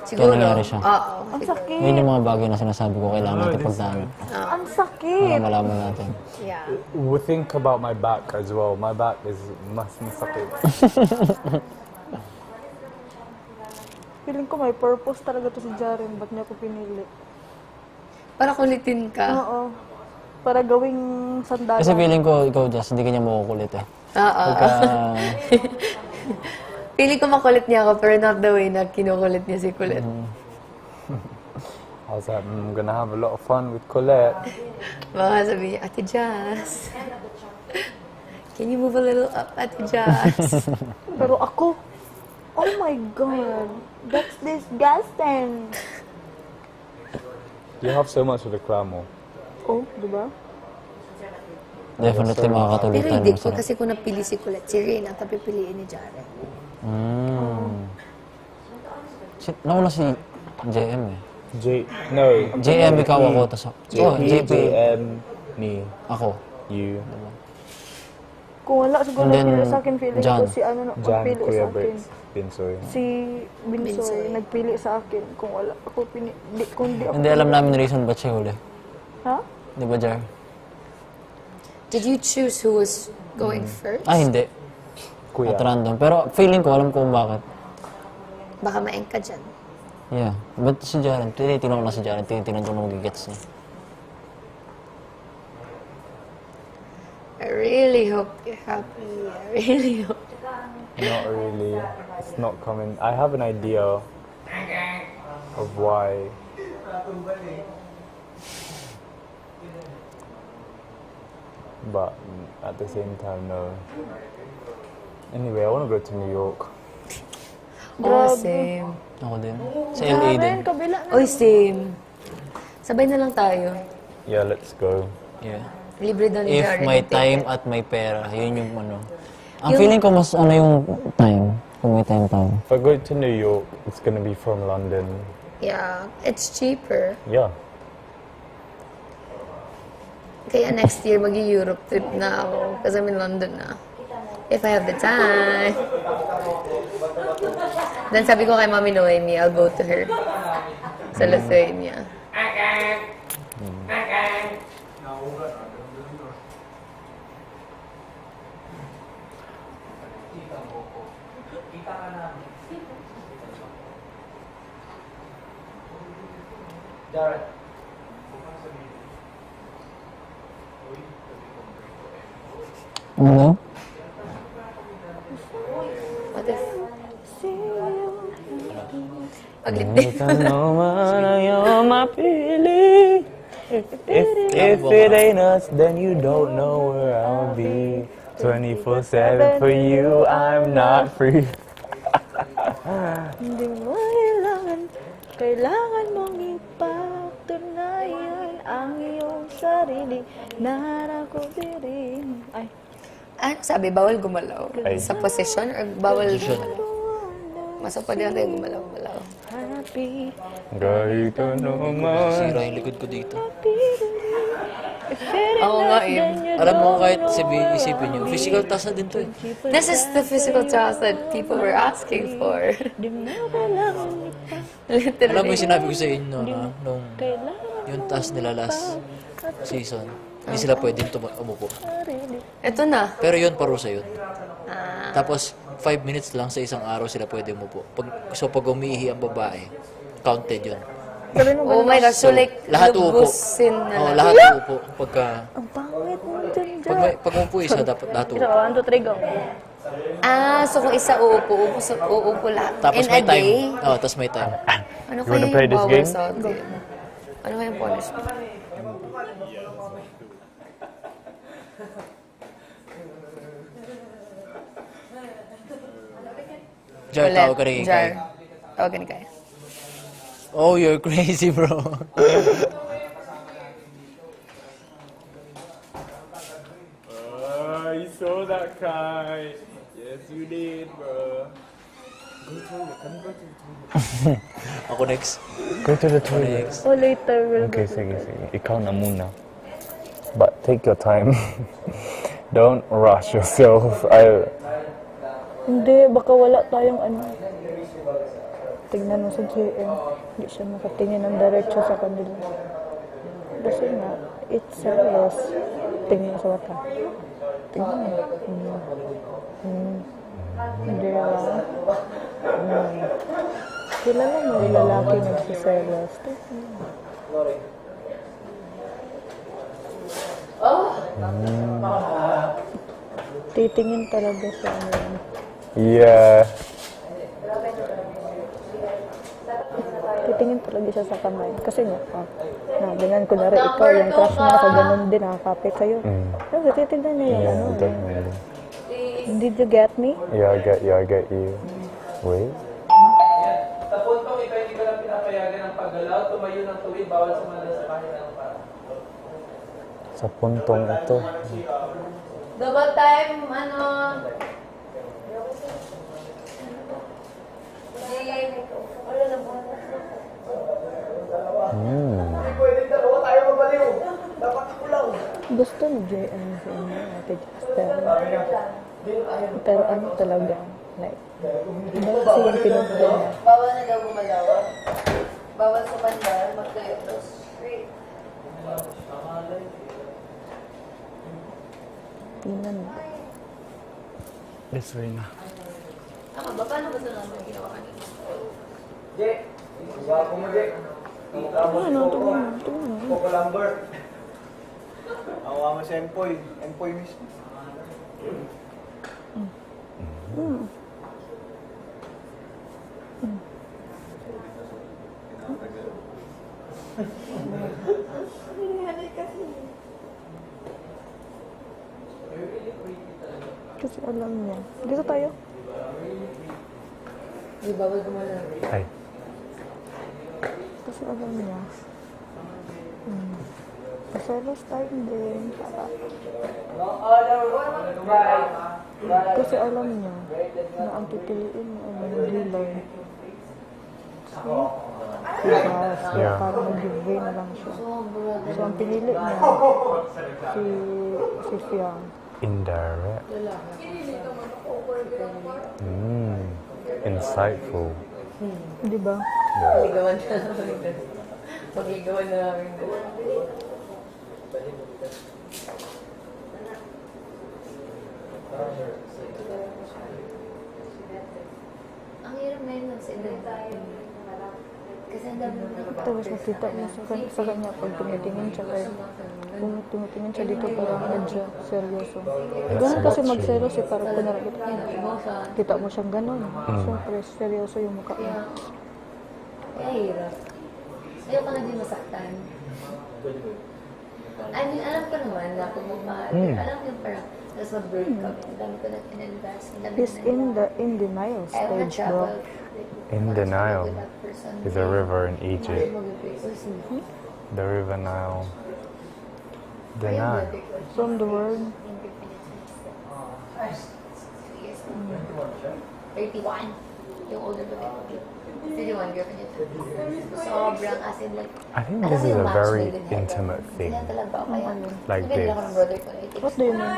Siguro. nangyari siya. Oo. Ang sakit. Yun yung mga bagay na sinasabi ko kailangan natin pagdaan. Ang sakit. Para malaman natin. Yeah. We think about my back as well. My back is mas masakit. Feeling ko may purpose talaga to si Jaren. Ba't niya ko pinili? Para kulitin ka. Oo. Para gawing sandala. Kasi feeling ko, ikaw, Jess, hindi ka niya makukulit eh. Oo. Pagka, Feeling ko makulit niya ako, pero not the way na kinukulit niya si Kulit. I was like, I'm gonna have a lot of fun with Colette. Baka sabi niya, Ate Jazz, can you move a little up, Ate Jazz? Pero ako, oh my God. That's disgusting. You have so much of the clamor. Oh, di ba? definitely makakatulog Pero tayo hindi ng ko, masarap. kasi kung napili si Kulit, si Rain ang kapipiliin ni Jaren. Nauna si JM eh. No. JM, ikaw ako. Tas, oh, JP. JM, me, Ako. you, Kung wala siguro And then, nagpili sa akin, feeling John. ko si ano Jan, nagpili sa Kuya akin. Brits, Binsoy. Si Binsoy Binsoy. nagpili sa akin. Kung wala ako kung di ako. Hindi alam namin reason ba't siya huli. Ha? Di ba, Jar? Did you choose who was going first? Ah, hindi. Kuya. At random. Pero feeling ko, alam ko kung bakit. Baka maeng ka dyan. Yeah. Ba't si Jaren? Tinitingnan ko na si Jaren. Tinitingnan ko na magigets niya. I really hope you're happy. I really hope. Not really. It's not coming. I have an idea of why. But at the same time, no. Anyway, I want to go to New York. Oh, same. Ako din. Sa LA din. Kabila na. Oy, same. Sabay na lang tayo. Yeah, let's go. Yeah. Libre daw ni If Jaren may yung ticket. time at may pera, yun yung ano. Ang feeling ko mas ano yung time. Kung may time tayo. If I go to New York, it's gonna be from London. Yeah, it's cheaper. Yeah. Kaya next year, mag-Europe trip na ako. Kasi I'm in London na. If I have the time. Then sabi ko kay Mami Noemi, I'll go to her. Sa Lithuania. Ano? What if? Paglit naman ayaw mapili. If it ain't us, then you don't know where I'll be. 24/7 for you, I'm not free. Hindi mo kailangan mong ipatunayan ang iyong sarili. Narako din. Ay, ano sabi? Bawal gumalaw? Ay. Sa position? Or bawal gumalaw? Masapa din tayo gumalaw-gumalaw. happy. Kahit naman. Sira yung likod ko dito. Oo nga eh. Alam mo kahit isipin nyo, physical task na din to eh. This is the physical task that people were asking for. Di mo kailangan Literally. Alam mo yung sinabi ko sa inyo na nung yung task nila last season, hindi sila pwedeng umupo. Ito na. Pero yun, parusa yun. Tapos, 5 minutes lang sa isang araw sila pwede umupo. So, pag umiihi ang babae, counted yun. Oh my gosh. So like, lahat uupo. lubusin na Oo, lang. lahat uupo. Pagka, Ang pangit mo dyan, pag umupo isa, dapat lahat uupo. 1, 2, 3, go. Ah, so kung isa uupo lahat. Tapos In may a time. day? Oo, tapos may time. Ano You wanna kaya play yung this bawal game? sa atin? Ano kaya yung punishment? Jar, tawag ka rin kay Jar. Kai. Tawagan ni Kai. Oh, you're crazy, bro. You saw that, Kai. Yes, you did, bro. Ako next. Go to the toilet. Next. Oh, later, we'll Okay, sige. Ikaw na muna. But take your time. Don't rush yourself. Hindi, baka wala tayong ano. Tignan mo sa GM. Hindi siya makatingin ng diretso sa kanila. Kasi nga, it's serious. Tingnan mo sa mata. Tingnan mo. Hindi lang. Kilala mo yung lalaki nagsiselos. Titingin talaga sa ano. Yeah. Titingin talaga siya sa kamay. Kasi nga, ganyan, kunwari ikaw, yung crush mo, sa ganun din, nakakapit sa'yo. Pero titignan niya yung ano. Definitely. Did you get me? Yeah, I get you. Wait. Sa puntong ito, hindi ko lang pinapayagan ng paggalaw, tumayo ng tuwid, bawal sumala sa kahit anong paraan. Sa puntong ito. Double time, ano? Gusto ni JM si Ate Jasper. Pero ano talaga, like, iba kasi yung pinunta niya. Bawal na daw gumalaw. Bawal sumandal, magkayo. Straight. Tingnan mo. This way na. Tama ba? Paano ba ito naman ginawa kanina? Ano, tingnan mo. Coco Lambert. Awa mo si Empoy. Empoy mismo. Kasi alam niya. Dito tayo. Di bawal gumalaw. Hey. Kasi alam niya. Maselos tayo din. Kasi alam niya na ang pipiliin mo ay mga dealer. So, Yeah. para mag-give na lang siya. So, ang pinili niya, si Fiang. Indirect. Insightful. Di ba? Yeah. Magigawan na namin doon. Magigawan na namin doon. Ang hirap ngayon lang sa inyo. Kasi ang dami na Tapos makita mo sa kanya pag tumitingin siya kay kung tumitingin siya dito parang medyo seryoso. Ganun kasi magseryoso eh, parang kunwari kita mo siyang ganun. Siyempre seryoso yung mukha niya. kaya hirap. Ayaw ka nga din masaktan. I mean, alam ko naman na kung magmahal. Alam ko parang tapos mag-break up. Ang dami ko na in-invest. He's in denial stage, bro. In denial is a river in Egypt. The river Nile. Denial. From the word, 31. Yung older ko din. 31 girlfriend niya. Sobrang as in like... I think this is a very intimate thing. Kaya talaga ako kaya. Like Ganyan this. ako ng brother ko. what do you mean?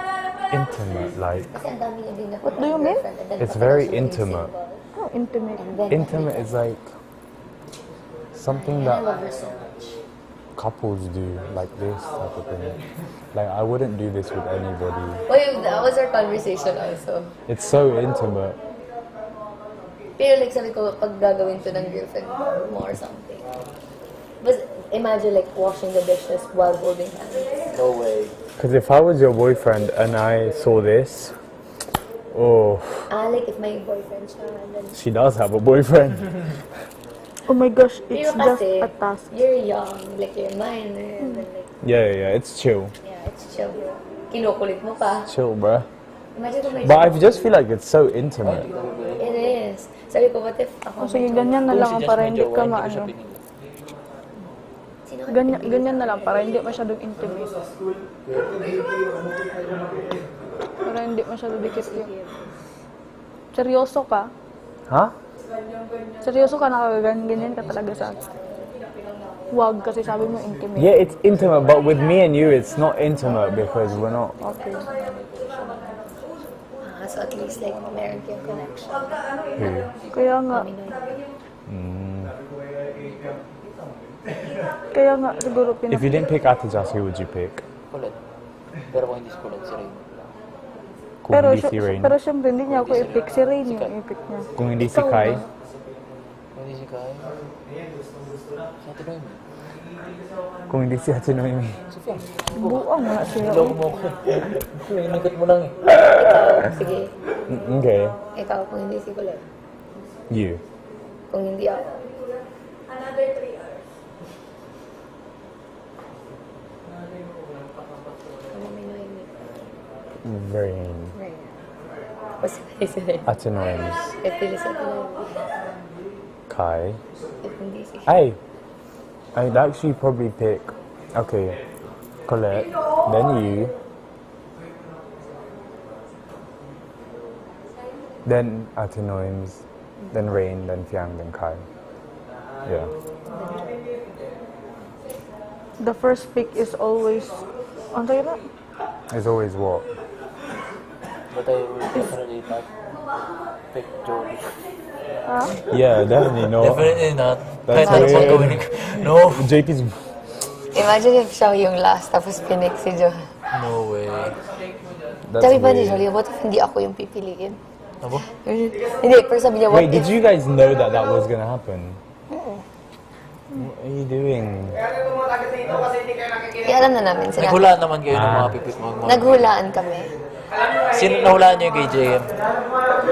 Intimate, like, Kasi ang dami niya din na... What do you mean? it's very intimate. Oh, intimate. Intimate is like something I that love her so much. couples do, like this type of thing. Like, I wouldn't do this with anybody. Wait, that was our conversation also. It's so intimate. Pero like sabi ko, pag gagawin to ng girlfriend mo or something. But imagine like washing the dishes while holding hands. No way. Because if I was your boyfriend and I saw this, oh, Like if my boyfriend siya, and then... she does have a boyfriend. Oh my gosh, it's Pero just kasi, a task. you're young, like you're minor, and then like, Yeah, it's chill. yeah, it's chill. Kinukulit mo pa. Chill, bruh. Imagine kung may... But I just feel like it's so intimate. It is. Sabi ko, what if ako... O sige, ganyan na lang ang para hindi ka maano. Sino ka Ganyan na lang para hindi masyadong intimate. Para hindi masyadong dikit yun. Seryoso ka? Huh? Seryoso ka nakagaganyan ka talaga sa akin. Huwag kasi sabi mo intimate. Yeah, it's intimate, but with me and you, it's not intimate because we're not. Okay. So at least like meron kayong connection. Kaya nga, Mami Noemi. kaya nga siguro If you didn't pick Ate Jazz, who would you pick? Kulit. Pero kung hindi si Kulit, si Rain. Kung pero, hindi si Rain. pero syempre hindi niya ako i-pick. Si Rain yung i-pick niya. Kung hindi si Kai. Kung hindi si Kai. Si Ate Noemi. Kung hindi si Ate Noemi. Buang nga siya. Loko mo ko. Inikot mo lang eh. Ikaw, sige. Okay. Ikaw, kung hindi si Kulit. You. Kung hindi ako. Mami Noemi. Rain. Right. Basta kayo si Ray. Ate Noemi. If pili sa Noemi. Kai. If hindi si I'd actually probably pick, okay, Colette, then you, then Ate Noems, then Rain, then Fiang, then Kai. Yeah. The first pick is always, ano tayo na? It's always what? But I will definitely not pick Jolie. Yeah, definitely not. Definitely not. That's Kahit ano pang weird. gawin ko. No. JP's. Imagine if siya yung last, tapos pinik si Jo. No way. That's Sabi pa ni weird. Jolie, what if hindi ako yung pipiliin? Ano? Hindi, pero sabi niya, what Wait, did if... you guys know that that was gonna happen? What are you doing? Kaya alam na namin, sinabi. Naghulaan naman kayo ng mga pipip mo. Naghulaan kami. Sino nahulaan niyo kay JM?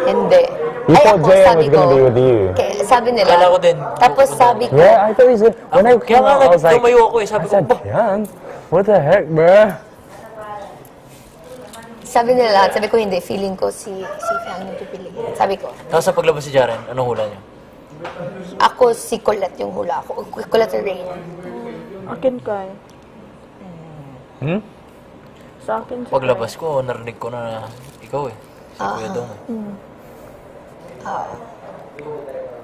Hindi. We Ay, thought ako, JM sabi was gonna ko, be with you. sabi nila. Kala ko din. Tapos sabi ko, Yeah, I thought he was gonna. When I Kaya came nga out, I was like, tumayo ako eh. Sabi I ko, said, "Bah." Fiang? What the heck, bruh? sabi nila lahat, sabi ko hindi, feeling ko si Fiang yung pipiliin. Sabi ko, Tapos sa paglabas si Jaren, anong hula niyo? ako si Colette yung hula ko. Colette Rain. Akin kay. Sa akin si Paglabas ko, narinig ko na ikaw eh. Si Kuya Dong.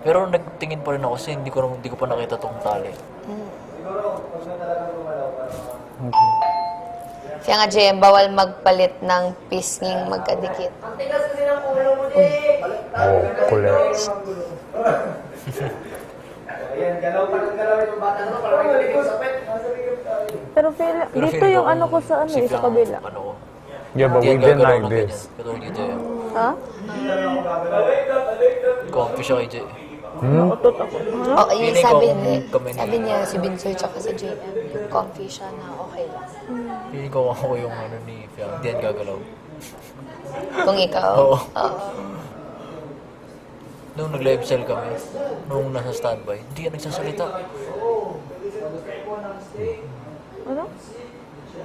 Pero nagtingin pa rin ako kasi hindi ko pa nakita tong tali. Kaya nga, JM, bawal magpalit ng pisnging magkadikit. Oh, Colette. Pero dito yung ano ko sa ano eh, sa kabila. Ano ko. Yeah, but Hindi we've yan been gagalaw like ng this. ganyan. Katulad kay JM. Ha? Comfy siya kay JM. Nautot ako. Oh, yung Feeling sabi ko, niya, kami ni- sabi niya si Binsoy tsaka si JM, yung comfy siya na okay lang. Feeling ko ako yung ano ni Fiang. Hindi yan gagalaw. Kung ikaw, Oo. oo. Nung nag-live cell kami, nung nasa standby, hindi yan nagsasalita. Ano?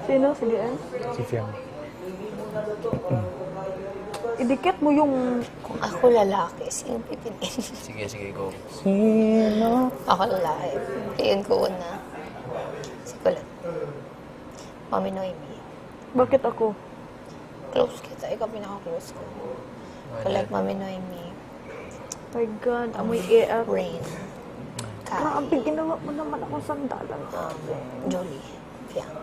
Sino? Si DM? Si Fiang. Idikit mo yung... Kung ako lalaki, sino pipiliin? Sige, go. Ako lalaki. Piliin ko una. Si Colette. Mami Noemi. Bakit ako? Close kita. Ikaw pinaka-close ko. Colette, Mami Noemi. My God, amoy AF. Rain. Kai. Grabe, ginawa mo naman akong sandalan. Jolie. Fiang.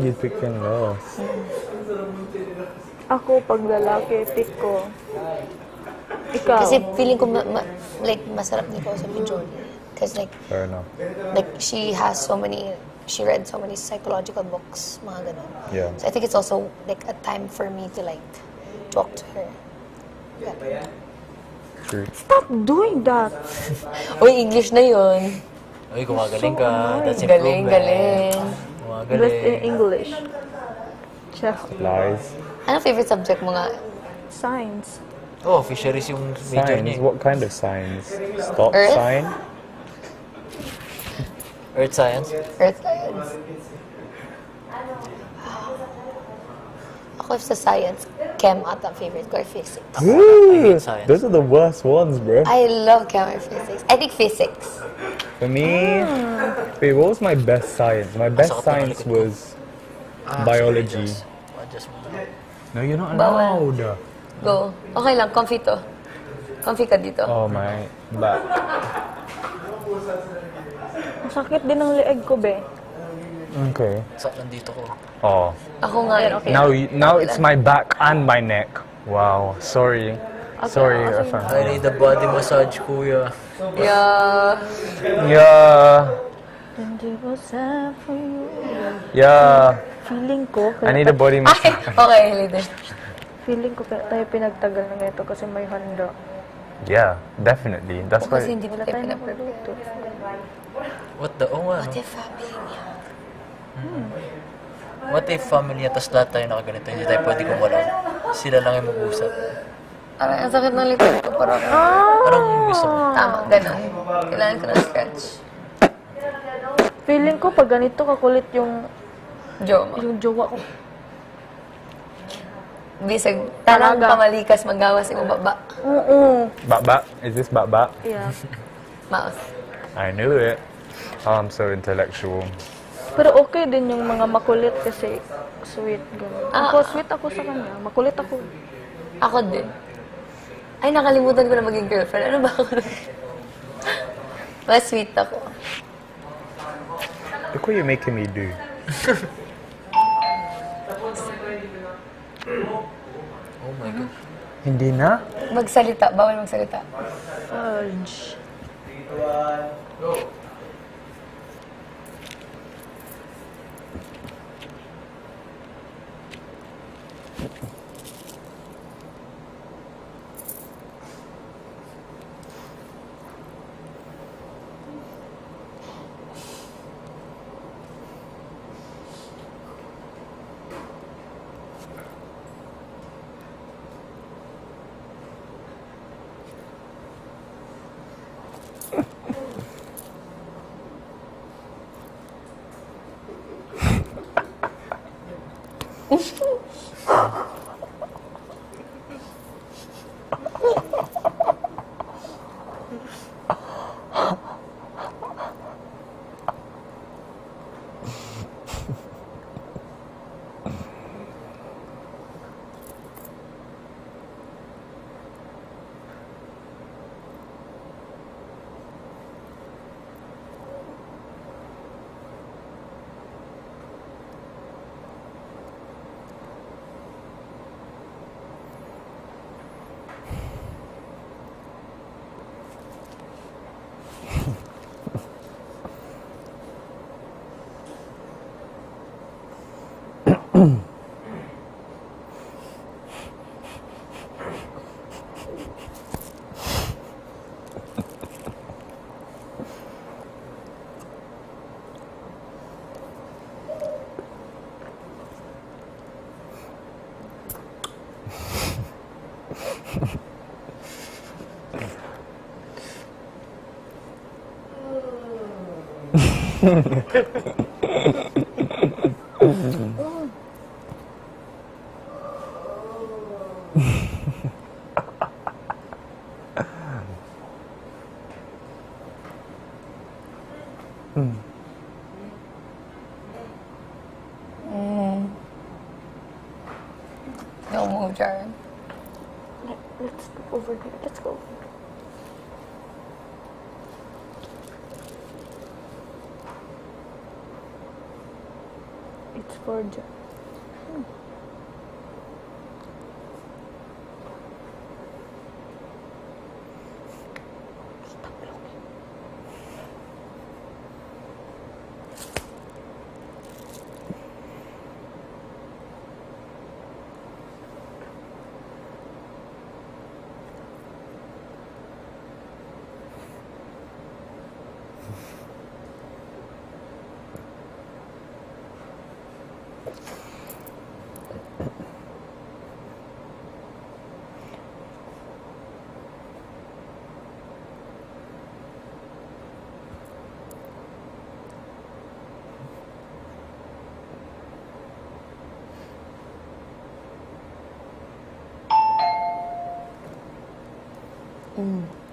You picked Fiang last. Ako, pag lalaki, pick ko. Ikaw. Kasi feeling ko like masarap din ko sa Jolie. Because Fair enough. like she read so many psychological books, mga ganun. Yeah. So I think it's also like a time for me to like talk to her. Yeah. True. Stop doing that. Uy, English na yun. Uy, gumagaling ka. That's Galing, improvement. galing. Best in Gumagaling. English. Check. Lies. Anong favorite subject mo nga? Science. Oh, fisheries yung major Signs? niya. What kind of signs? Stop Earth? sign? Earth science. Earth science. Ako sa science, chem ata ang favorite ko or physics. Ooh, science. those are the worst ones, bro. I love chem or physics. I think physics. For me, wait, what was my best science? My best science was biology. Adjust mo. No, you're not Bawal. allowed. Go. Okay lang, comfy to. Comfy ka dito. Oh my, but Masakit din ang leeg ko, be. Okay. Sa nandito ko. Oh. Ako nga. Now it's my back and my neck. Wow. Sorry. Sorry. I need a body massage, kuya. Yeah. Yeah. Hindi ko sa for you. Yeah. Feeling ko, I need a body Ay, massage. okay, leader. feeling ko kaya tayo pinagtagal na ganito kasi may handa. Yeah, definitely. That's Kasi why. hindi mo Wala tayo tayo pinapagluto. magluto. What the, oh nga, no? What if family niya? What if family niya, tapos lahat tayo nakaganito, hindi tayo pwede gumalaw. Sila lang yung mag-usap. Parang ang sakit ng likod ko. Parang, Parang gusto ko. tama, ganun. Kailangan ko ng stretch. Feeling ko pag ganito kakulit yung Joma. jowa ko. Bisag, tanang Talaga. pamalikas, magawas yung baba. Oo. Bak. Is this bak? Yeah. Mouse. I knew it. Oh, I'm so intellectual. Pero okay din yung mga makulit kasi sweet. Ganun. Ako, sweet ako sa kanya. Makulit ako. Ako din. Ay, nakalimutan ko na maging girlfriend. Ano ba ako? Mas sweet ako. Look what you're making me do. Oh my God. Hindi na? Magsalita. Bawal magsalita. Fudge. Don't move, Jaren. Let's go over there. Let's go. It's for Stop looking. Mm.